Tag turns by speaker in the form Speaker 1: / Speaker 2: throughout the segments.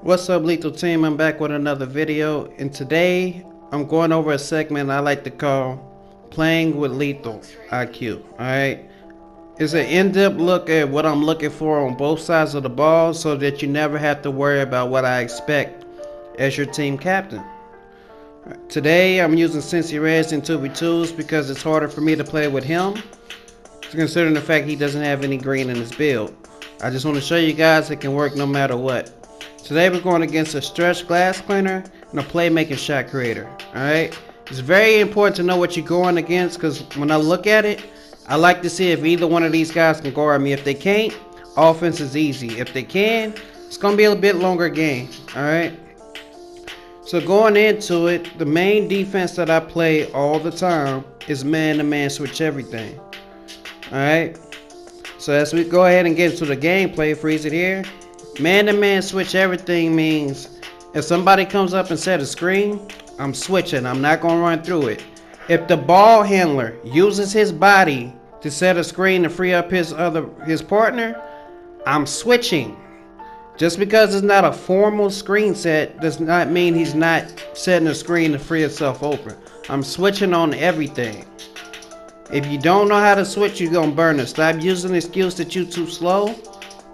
Speaker 1: What's up, Lethal Team? I'm back with another video, and today I'm going over a segment I like to call Playing with Lethal IQ. Alright, it's an in-depth look at what I'm looking for on both sides of the ball so that you never have to worry about what I expect as your team captain. Today I'm using Cincy Reds and 2v2s because it's harder for me to play with him, considering the fact he doesn't have any green in his build. I just want to show you guys it can work no matter what. Today we're going against a stretch glass cleaner and a playmaking shot creator. Alright, it's very important to know what you're going against, because when I look at it, I like to see if either one of these guys can guard me. If they can't, offense is easy. If they can, it's going to be a bit longer game. Alright, so going into it, the main defense that I play all the time is man-to-man switch everything. Alright, so as we go ahead and get into the gameplay, freeze it here. Man-to-man switch everything means if somebody comes up and set a screen, I'm switching. I'm not going to run through it. If the ball handler uses his body to set a screen to free up his partner, I'm switching. Just because it's not a formal screen set does not mean he's not setting a screen to free himself open. I'm switching on everything. If you don't know how to switch, you're going to burn it. Stop using the excuse that you're too slow.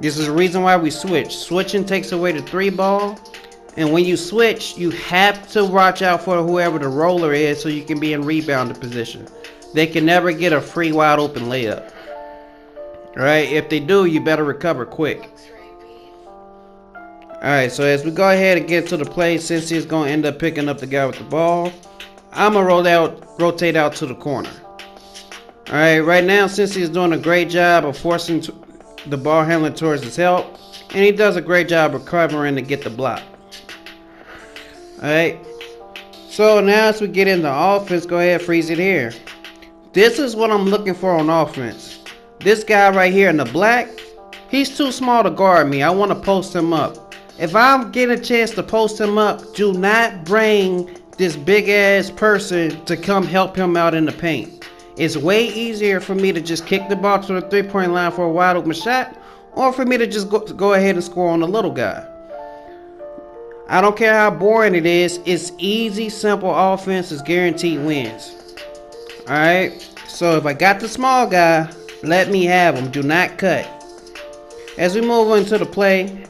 Speaker 1: This is the reason why we switch. Switching takes away the 3-ball. And when you switch, you have to watch out for whoever the roller is so you can be in rebounding position. They can never get a free wide open layup. Alright, if they do, you better recover quick. Alright, so as we go ahead and get to the play, since he's going to end up picking up the guy with the ball, I'm going to rotate out to the corner. Alright, right now, since he's doing a great job of forcing the ball handler towards his help, and he does a great job of covering to get the block. Alright, so now as we get into offense, go ahead, freeze it here. This is what I'm looking for on offense. This guy right here in the black, he's too small to guard me. I want to post him up. If I'm getting a chance to post him up, do not bring this big ass person to come help him out in the paint. It's way easier for me to just kick the ball to the 3-point line for a wide open shot, or for me to just go ahead and score on the little guy. I don't care how boring it is. It's easy, simple offense is guaranteed wins. Alright, so if I got the small guy, let me have him. Do not cut. As we move into the play,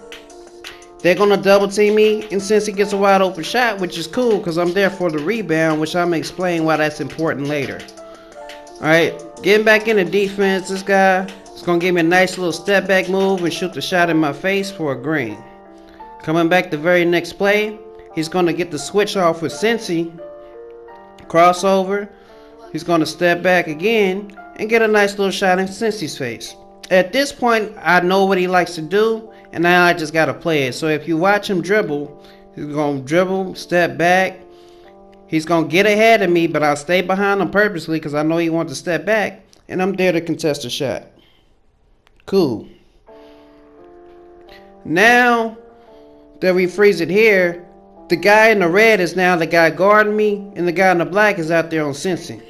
Speaker 1: they're going to double team me, and since he gets a wide open shot, which is cool because I'm there for the rebound, which I'm going to explain why that's important later. Alright, getting back into defense, this guy is going to give me a nice little step back move and shoot the shot in my face for a green. Coming back the very next play, he's going to get the switch off with Cincy. Crossover, he's going to step back again and get a nice little shot in Cincy's face. At this point, I know what he likes to do, and now I just got to play it. So if you watch him dribble, he's going to dribble, step back. He's going to get ahead of me, but I'll stay behind him purposely because I know he wants to step back, and I'm there to contest the shot. Cool. Now that we freeze it here, the guy in the red is now the guy guarding me, and the guy in the black is out there on Cincy.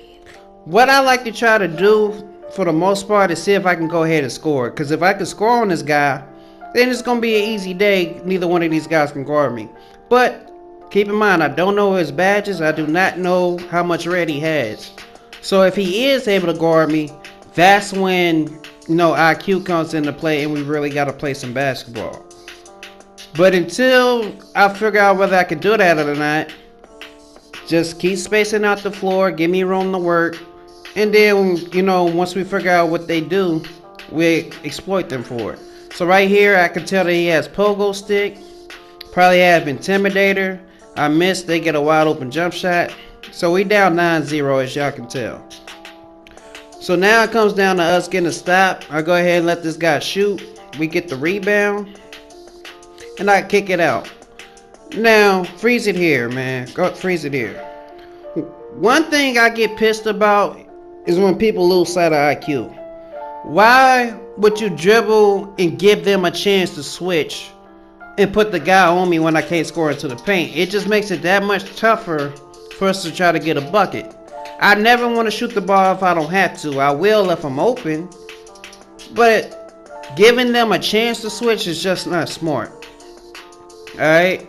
Speaker 1: What I like to try to do for the most part is see if I can go ahead and score. Because if I can score on this guy, then it's going to be an easy day. Neither one of these guys can guard me. But keep in mind, I don't know his badges. I do not know how much red he has. So if he is able to guard me, that's when, IQ comes into play and we really got to play some basketball. But until I figure out whether I can do that or not, just keep spacing out the floor, give me room to work, and then, once we figure out what they do, we exploit them for it. So right here, I can tell that he has pogo stick, probably have intimidator. I missed, they get a wide open jump shot. So we down 9-0 as y'all can tell. So now it comes down to us getting a stop. I go ahead and let this guy shoot. We get the rebound. And I kick it out. Now, freeze it here, man. Go freeze it here. One thing I get pissed about is when people lose sight of IQ. Why would you dribble and give them a chance to switch and put the guy on me when I can't score into the paint? It just makes it that much tougher for us to try to get a bucket. I never want to shoot the ball if I don't have to. I will if I'm open. But giving them a chance to switch is just not smart. Alright.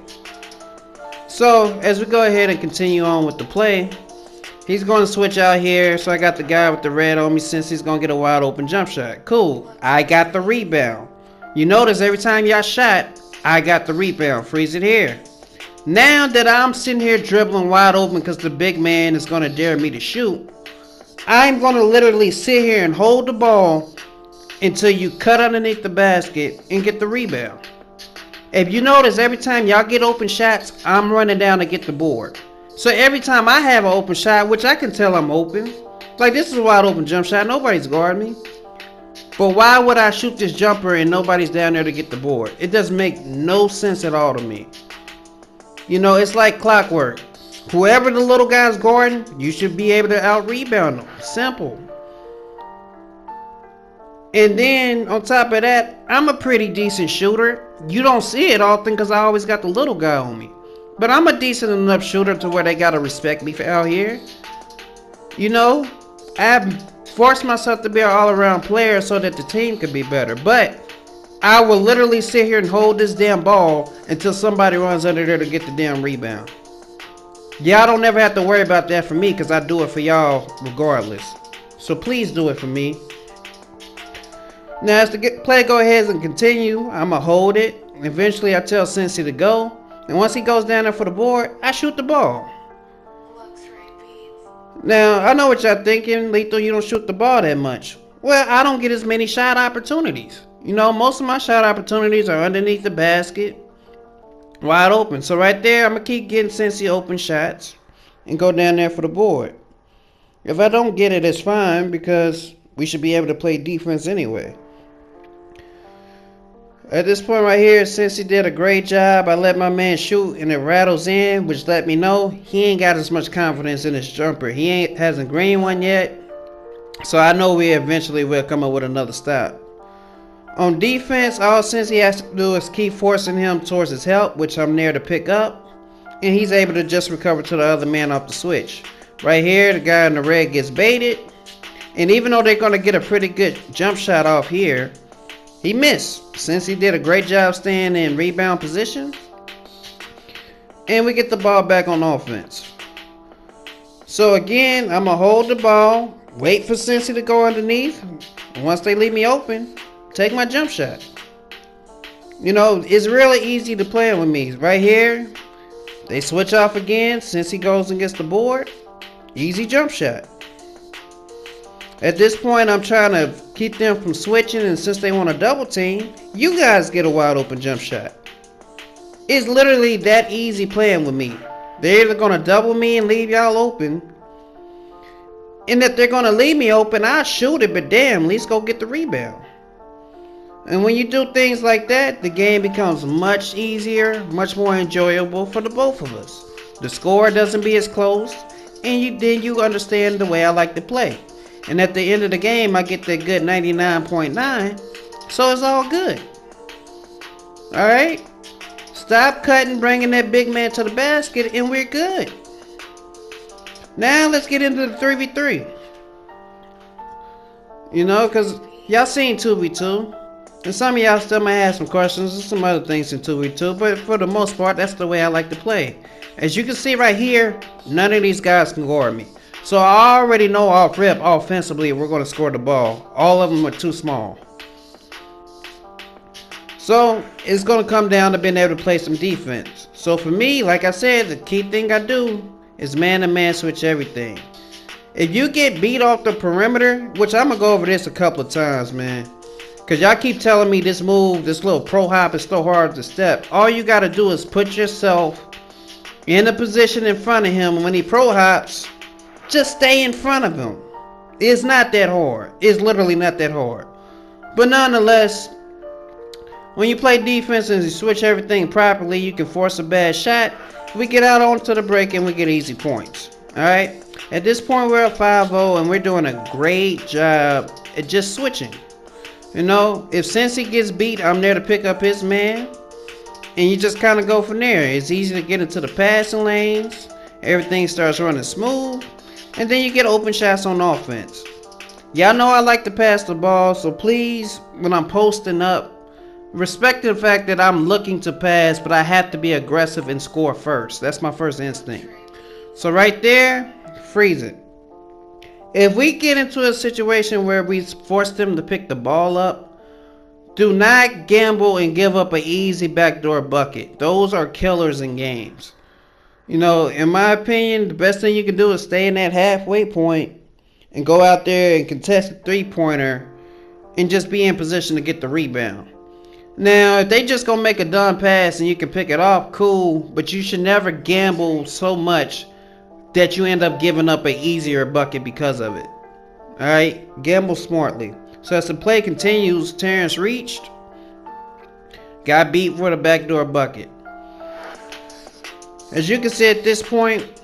Speaker 1: So, as we go ahead and continue on with the play, he's going to switch out here. So I got the guy with the red on me since he's going to get a wide open jump shot. Cool. I got the rebound. You notice every time y'all shot, I got the rebound. Freeze it here. Now that I'm sitting here dribbling wide open because the big man is going to dare me to shoot, I'm going to literally sit here and hold the ball until you cut underneath the basket and get the rebound. If you notice, every time y'all get open shots, I'm running down to get the board. So every time I have an open shot, which I can tell I'm open, like this is a wide open jump shot, nobody's guarding me. But why would I shoot this jumper and nobody's down there to get the board? It doesn't make no sense at all to me. You know, it's like clockwork. Whoever the little guy's guarding, you should be able to out-rebound them. Simple. And then, on top of that, I'm a pretty decent shooter. You don't see it often because I always got the little guy on me. But I'm a decent enough shooter to where they gotta respect me out here. You know, I've forced myself to be an all-around player so that the team could be better. But I will literally sit here and hold this damn ball until somebody runs under there to get the damn rebound. Y'all don't ever have to worry about that for me because I do it for y'all regardless. So please do it for me. Now as the play go ahead and continue, I'ma hold it. Eventually I tell Cincy to go. And once he goes down there for the board, I shoot the ball. Now, I know what y'all thinking, Lethal, you don't shoot the ball that much. Well, I don't get as many shot opportunities. You know, most of my shot opportunities are underneath the basket, wide open. So right there, I'm going to keep getting Cincy open shots and go down there for the board. If I don't get it, it's fine because we should be able to play defense anyway. At this point right here, since he did a great job, I let my man shoot and it rattles in, which let me know he ain't got as much confidence in his jumper. He hasn't green one yet, so I know we eventually will come up with another stop. On defense, all Cincy has to do is keep forcing him towards his help, which I'm there to pick up, and he's able to just recover to the other man off the switch. Right here, the guy in the red gets baited, and even though they're going to get a pretty good jump shot off here, he missed, since he did a great job staying in rebound position. And we get the ball back on offense. So again, I'm going to hold the ball, wait for Cincy to go underneath. And once they leave me open, take my jump shot. You know, it's really easy to play with me. Right here, they switch off again. Cincy goes and gets the board. Easy jump shot. At this point, I'm trying to keep them from switching, and since they want a double team, you guys get a wide open jump shot. It's literally that easy playing with me. They're either going to double me and leave y'all open, and if they're going to leave me open, I'll shoot it, but damn, at least go get the rebound. And when you do things like that, the game becomes much easier, much more enjoyable for the both of us. The score doesn't be as close, and then you understand the way I like to play. And at the end of the game, I get that good 99.9, so it's all good. Alright? Stop cutting, bringing that big man to the basket, and we're good. Now, let's get into the 3v3. You know, because y'all seen 2v2. And some of y'all still might have some questions and some other things in 2v2, but for the most part, that's the way I like to play. As you can see right here, none of these guys can guard me. So I already know off rip, offensively, we're going to score the ball. All of them are too small. So it's going to come down to being able to play some defense. So for me, like I said, the key thing I do is man-to-man switch everything. If you get beat off the perimeter, which I'm going to go over this a couple of times, man. Because y'all keep telling me this move, this little pro hop is so hard to step. All you got to do is put yourself in a position in front of him. When he pro hops, just stay in front of him. It's not that hard. It's literally not that hard. But nonetheless, when you play defense and you switch everything properly, you can force a bad shot. We get out onto the break and we get easy points. Alright? At this point, we're at 5-0 and we're doing a great job at just switching. You know, if Cincy gets beat, I'm there to pick up his man. And you just kind of go from there. It's easy to get into the passing lanes. Everything starts running smooth. And then you get open shots on offense. Y'all know I like to pass the ball, so please, when I'm posting up, respect the fact that I'm looking to pass, but I have to be aggressive and score first. That's my first instinct. So right there, freeze it. If we get into a situation where we force them to pick the ball up, do not gamble and give up an easy backdoor bucket. Those are killers in games. You know, in my opinion, the best thing you can do is stay in that halfway point and go out there and contest the three-pointer and just be in position to get the rebound. Now, if they just gonna make a dumb pass and you can pick it off, cool, but you should never gamble so much that you end up giving up an easier bucket because of it. Alright, gamble smartly. So as the play continues, Terrence reached, got beat for the backdoor bucket. As you can see at this point,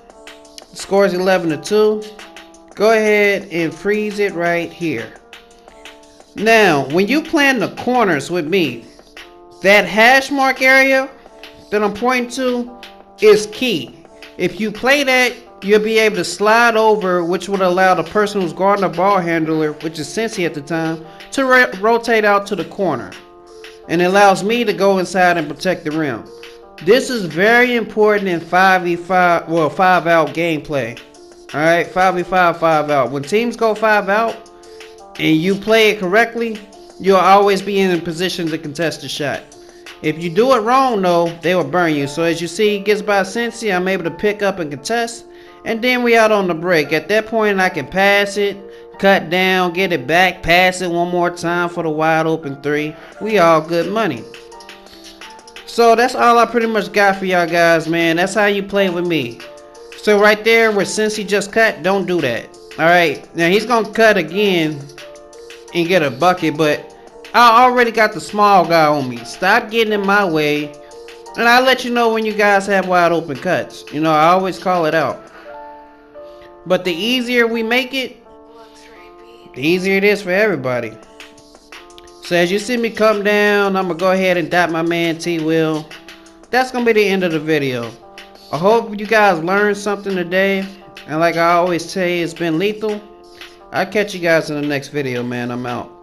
Speaker 1: the score is 11-2. Go ahead and freeze it right here. Now, when you plan the corners with me, that hash mark area that I'm pointing to is key. If you play that, you'll be able to slide over, which would allow the person who's guarding the ball handler, which is Cincy at the time, to rotate out to the corner. And it allows me to go inside and protect the rim. This is very important in 5v5, well, 5-out gameplay. Alright, 5v5, 5-out. When teams go 5-out and you play it correctly, you'll always be in a position to contest the shot. If you do it wrong though, they will burn you. So as you see, he gets by Cincy, I'm able to pick up and contest. And then we out on the break. At that point, I can pass it, cut down, get it back, pass it one more time for the wide open three. We all good money. So that's all I pretty much got for y'all guys, man. That's how you play with me. So right there where Cincy just cut, don't do that. Alright, now he's going to cut again and get a bucket, but I already got the small guy on me. Stop getting in my way. And I'll let you know when you guys have wide open cuts. You know, I always call it out. But the easier we make it, the easier it is for everybody. So as you see me come down, I'm going to go ahead and dot my man T-Will. That's going to be the end of the video. I hope you guys learned something today. And like I always say, it's been lethal. I'll catch you guys in the next video, man. I'm out.